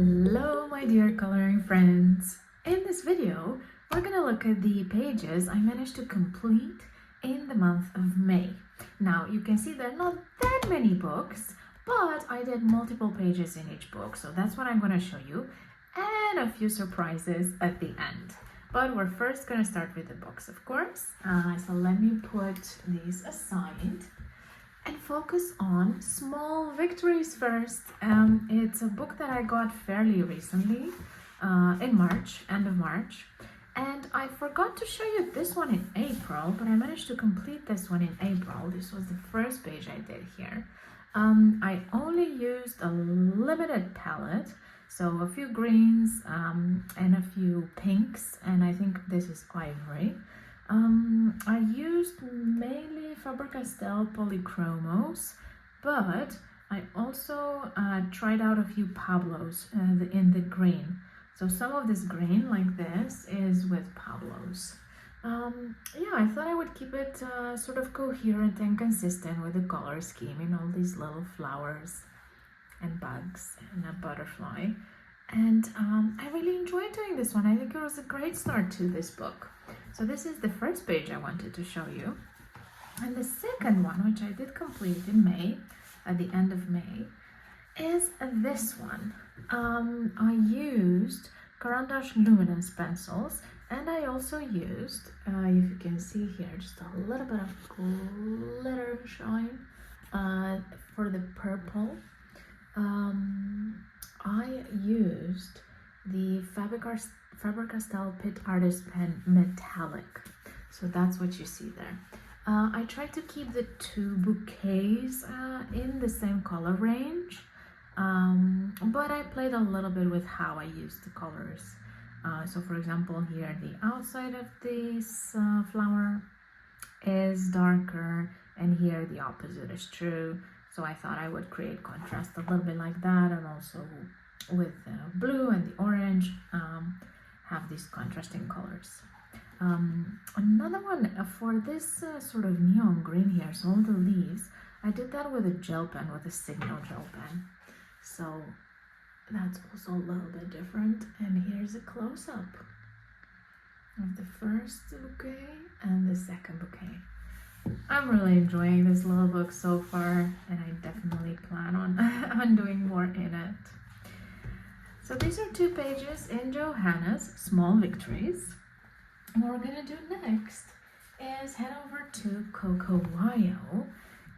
Hello my dear coloring friends! In this video, we're gonna look at the pages I managed to complete in the month of May. Now you can see there are not that many books, but I did multiple pages in each book, so that's what I'm gonna show you, and a few surprises at the end. But we're first gonna start with the books, of course. So let me put these aside and focus on Small Victories first. It's a book that I got fairly recently, in March, end of March. And I forgot to show you this one in April, but I managed to complete this one in April. This was the first page I did here. I only used a limited palette, so a few greens and a few pinks, and I think this is ivory. I used mainly Faber-Castell polychromos, but I also tried out a few Pablos in the green. So some of this green, like this, is with Pablos. Yeah, I thought I would keep it sort of coherent and consistent with the color scheme in all these little flowers and bugs and a butterfly. And I really enjoyed doing this one. I think it was a great start to this book. So this is the first page I wanted to show you. And the second one, which I did complete in May, at the end of May, is this one. I used Caran d'Ache luminance pencils, and I also used, if you can see here, just a little bit of glitter shine for the purple. I used the Faber-Castell Pit Artist Pen Metallic, so that's what you see there. I tried to keep the two bouquets in the same color range, but I played a little bit with how I used the colors. So for example, here the outside of this flower is darker, and here the opposite is true. So I thought I would create contrast a little bit like that, and also with the blue and the orange have these contrasting colors. Another one for this sort of neon green here, so all the leaves, I did that with a gel pen, with a Signal gel pen. So that's also a little bit different. And here's a close-up of the first bouquet and the second bouquet. I'm really enjoying this little book so far, and I definitely plan on doing more in it. So these are two pages in Johanna's Small Victories. And what we're gonna do next is head over to Coco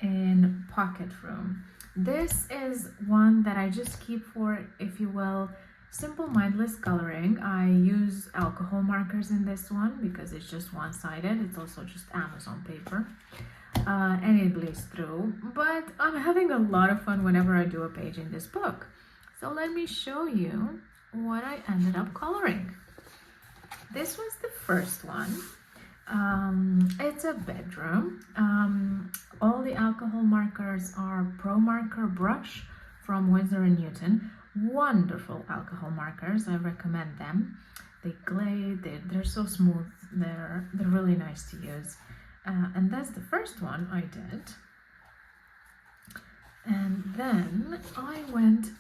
in Pocket Room. This is one that I just keep for, if you will, simple mindless coloring. I use alcohol markers in this one because it's just one-sided. It's also just Amazon paper, and it bleeds through. But I'm having a lot of fun whenever I do a page in this book. So let me show you what I ended up coloring. This was the first one. It's a bedroom. All the alcohol markers are Pro Marker Brush from Winsor & Newton. Wonderful alcohol markers. I recommend them. They glide. They're so smooth. They're really nice to use. And that's the first one I did. And then I went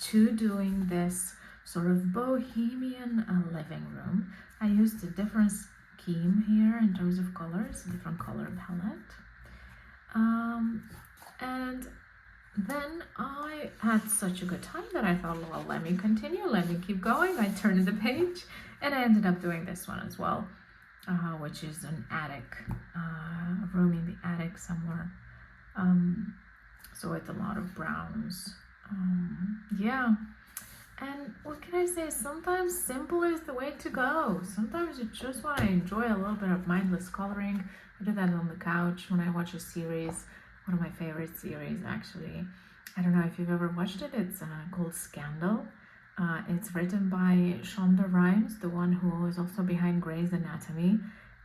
to doing this sort of bohemian living room. I used a different scheme here in terms of colors, a different color palette. And then I had such a good time that I thought, well, let me continue, let me keep going. I turned the page, and I ended up doing this one as well, which is an attic, a room in the attic somewhere. So it's a lot of browns. Yeah. And what can I say? Sometimes simple is the way to go. Sometimes you just want to enjoy a little bit of mindless coloring. I do that on the couch when I watch a series, one of my favorite series actually. I don't know if you've ever watched it. It's called Scandal. It's written by Shonda Rhimes, the one who is also behind Grey's Anatomy.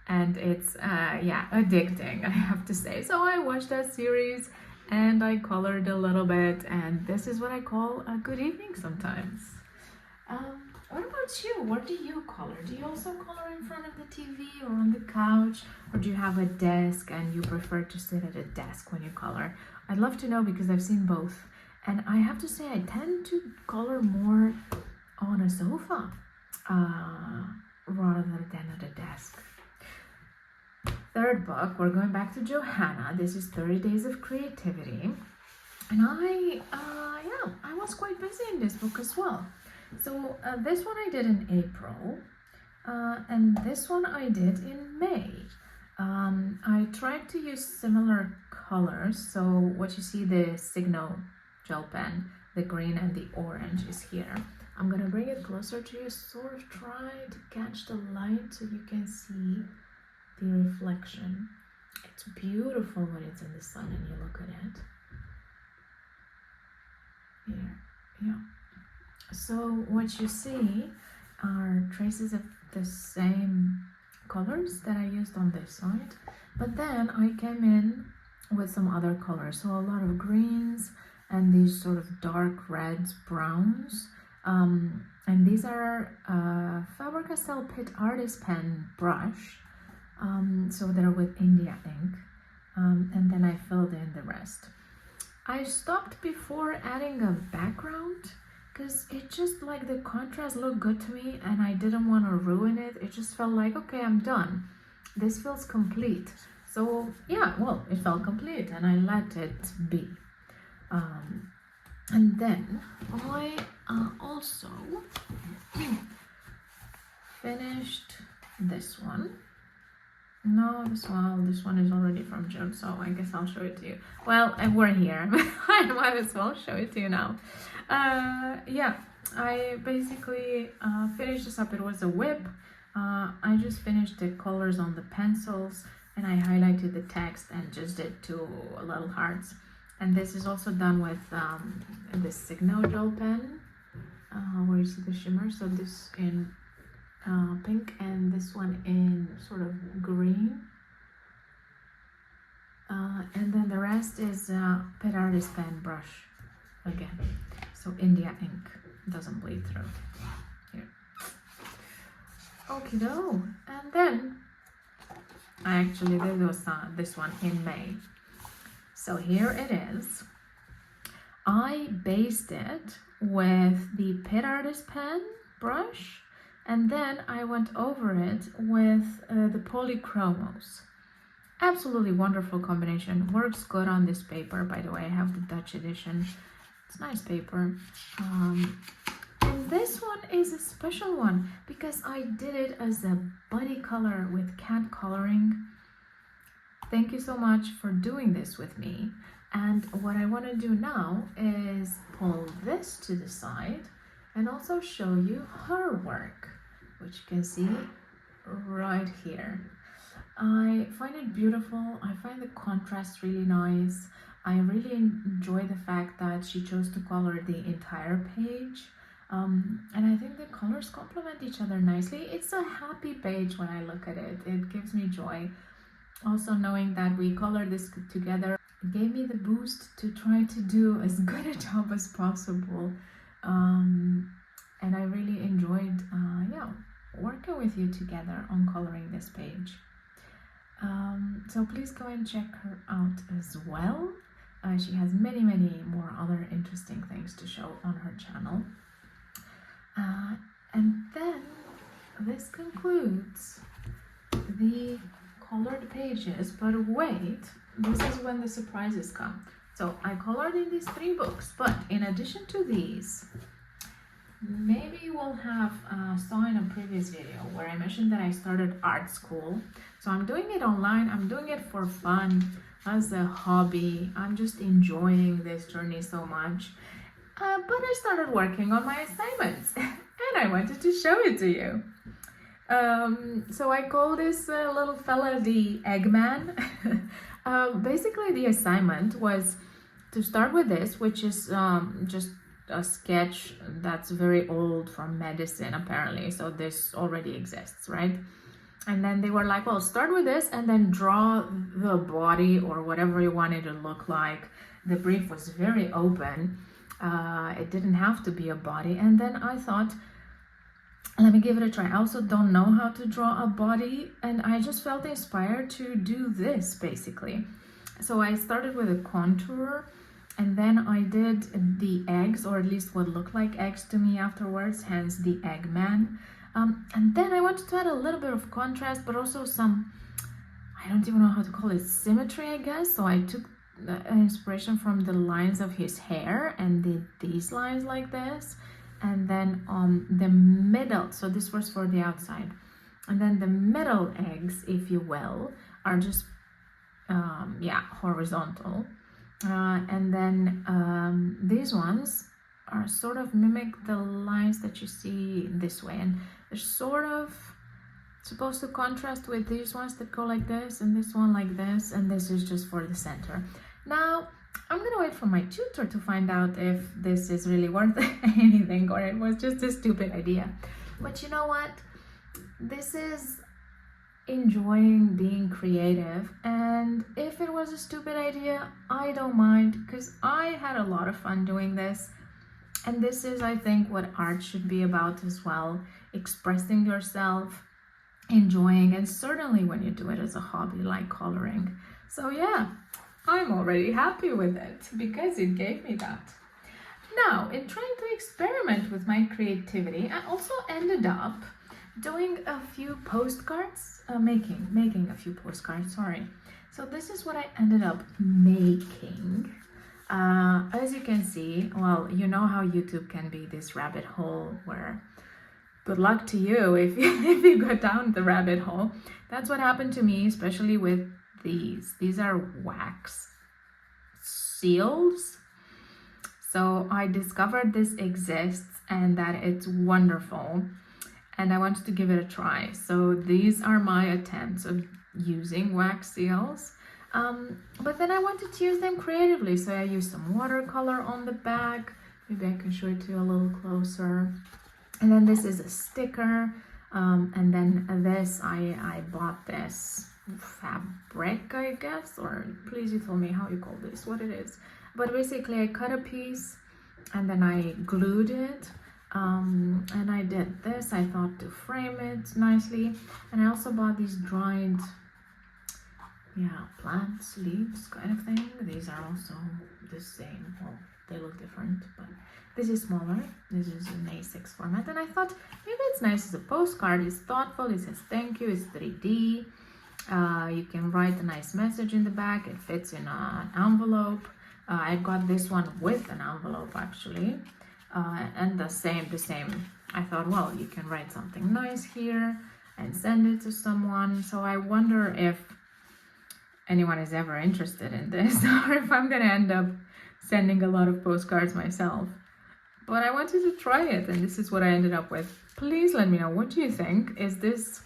And it's, yeah, addicting, I have to say. So I watched that series, and I colored a little bit, and this is what I call a good evening sometimes. What about you? What do you color? Do you also color in front of the TV or on the couch? Or do you have a desk and you prefer to sit at a desk when you color? I'd love to know because I've seen both. And I have to say I tend to color more on a sofa rather than at a desk. Third book, we're going back to Johanna. This is 30 Days of Creativity. And I was quite busy in this book as well. So this one I did in April, and this one I did in May. I tried to use similar colors. So what you see, the Signal gel pen, the green and the orange is here. I'm gonna bring it closer to you, sort of try to catch the light so you can see the reflection. It's beautiful when it's in the sun and you look at it. Here, yeah. So what you see are traces of the same colors that I used on this side, but then I came in with some other colors. So a lot of greens and these sort of dark reds, browns. And these are Faber-Castell Pitt Artist Pen brush. So they're with India ink. And then I filled in the rest. I stopped before adding a background because it just, like, the contrast looked good to me and I didn't want to ruin it. It just felt like, okay, I'm done. This feels complete. So yeah, well, it felt complete and I let it be. And then I also finished this one. No, this one is already from June, so I guess I'll show it to you. Well, we're here. I might as well show it to you now. Yeah, I basically finished this up. It was a whip. I just finished the colors on the pencils and I highlighted the text and just did 2 little hearts. And this is also done with the Signal gel pen, where you see the shimmer. So this in pink and this one in sort of green. And then the rest is Pitt Artist Pen brush again. So India ink, doesn't bleed through. Here. Okie doke. And then I actually did this one in May. So here it is. I based it with the Pitt Artist Pen brush, and then I went over it with the Polychromos. Absolutely wonderful combination. Works good on this paper, by the way. I have the Dutch edition. It's nice paper. And this one is a special one because I did it as a buddy color with cat coloring. Thank you so much for doing this with me. And what I want to do now is pull this to the side and also show you her work, which you can see right here. I find it beautiful. I find the contrast really nice. I really enjoy the fact that she chose to color the entire page. And I think the colors complement each other nicely. It's a happy page when I look at it. It gives me joy. Also, knowing that we colored this together gave me the boost to try to do as good a job as possible. And I really enjoyed working with you together on coloring this page. So please go and check her out as well. She has many more other interesting things to show on her channel. And then this concludes the colored pages, but wait, this is when the surprises come. So I colored in these 3 books, but in addition to these, maybe you will have saw in a previous video where I mentioned that I started art school. So I'm doing it online. I'm doing it for fun, as a hobby. I'm just enjoying this journey so much. But I started working on my assignments and I wanted to show it to you. So I call this little fella the Eggman. Basically the assignment was to start with this, which is just a sketch that's very old from medicine apparently, so this already exists, right? And then they were like, well, start with this and then draw the body or whatever you want it to look like. The brief was very open. It didn't have to be a body. And then I thought, let me give it a try. I also don't know how to draw a body, and I just felt inspired to do this basically. So I started with a contour And then I did the eggs, or at least what looked like eggs to me afterwards, hence the Eggman. And then I wanted to add a little bit of contrast, but also some, I don't even know how to call it, symmetry, I guess. So I took an inspiration from the lines of his hair and did these lines like this. And then on the middle, so this was for the outside. And then the middle eggs, if you will, are just, horizontal. And then these ones are sort of mimic the lines that you see this way. And they're sort of supposed to contrast with these ones that go like this, and this one like this, and this is just for the center. Now, I'm gonna wait for my tutor to find out if this is really worth anything or it was just a stupid idea. But you know what? This is enjoying being creative, and if it was a stupid idea, I don't mind, because I had a lot of fun doing this. And this is, I think, what art should be about as well: expressing yourself, enjoying, and certainly when you do it as a hobby like coloring. So yeah, I'm already happy with it because it gave me that. Now, in trying to experiment with my creativity, I also ended up doing a few postcards, making a few postcards, sorry. So this is what I ended up making. As you can see, well, you know how YouTube can be this rabbit hole where good luck to you if you go down the rabbit hole. That's what happened to me, especially with these. These are wax seals. So I discovered this exists and that it's wonderful, and I wanted to give it a try. So these are my attempts of using wax seals. But then I wanted to use them creatively. So I used some watercolor on the back. Maybe I can show it to you a little closer. And then this is a sticker. And then this, I bought this fabric, I guess, or please you tell me how you call this, what it is. But basically I cut a piece and then I glued it. And I did this, I thought, to frame it nicely. And I also bought these dried, plants, leaves kind of thing. These are also the same. Well, they look different, but this is smaller. This is an A6 format. And I thought maybe it's nice as a postcard. It's thoughtful. It says thank you. It's 3D. You can write a nice message in the back. It fits in an envelope. I got this one with an envelope actually. And the same. I thought, well, you can write something nice here and send it to someone. So I wonder if anyone is ever interested in this or if I'm gonna end up sending a lot of postcards myself. But I wanted to try it, and this is what I ended up with. Please let me know, what do you think? Is this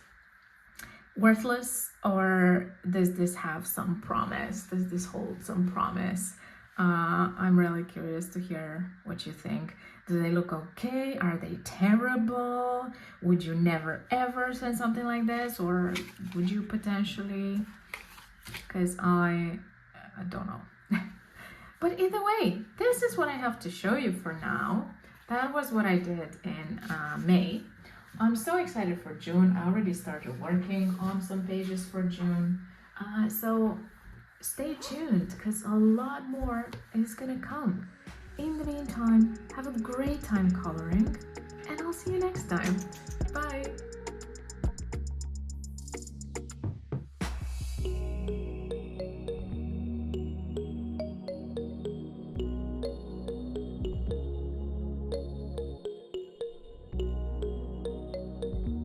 worthless, or does this have some promise? Does this hold some promise? I'm really curious to hear what you think. Do they look okay? Are they terrible? Would you never ever send something like this, or would you potentially? Because I don't know. But either way, this is what I have to show you for now. That was what I did in May. I'm so excited for June. I already started working on some pages for June. So stay tuned, because a lot more is gonna come. In the meantime, have a great time coloring, and I'll see you next time. Bye!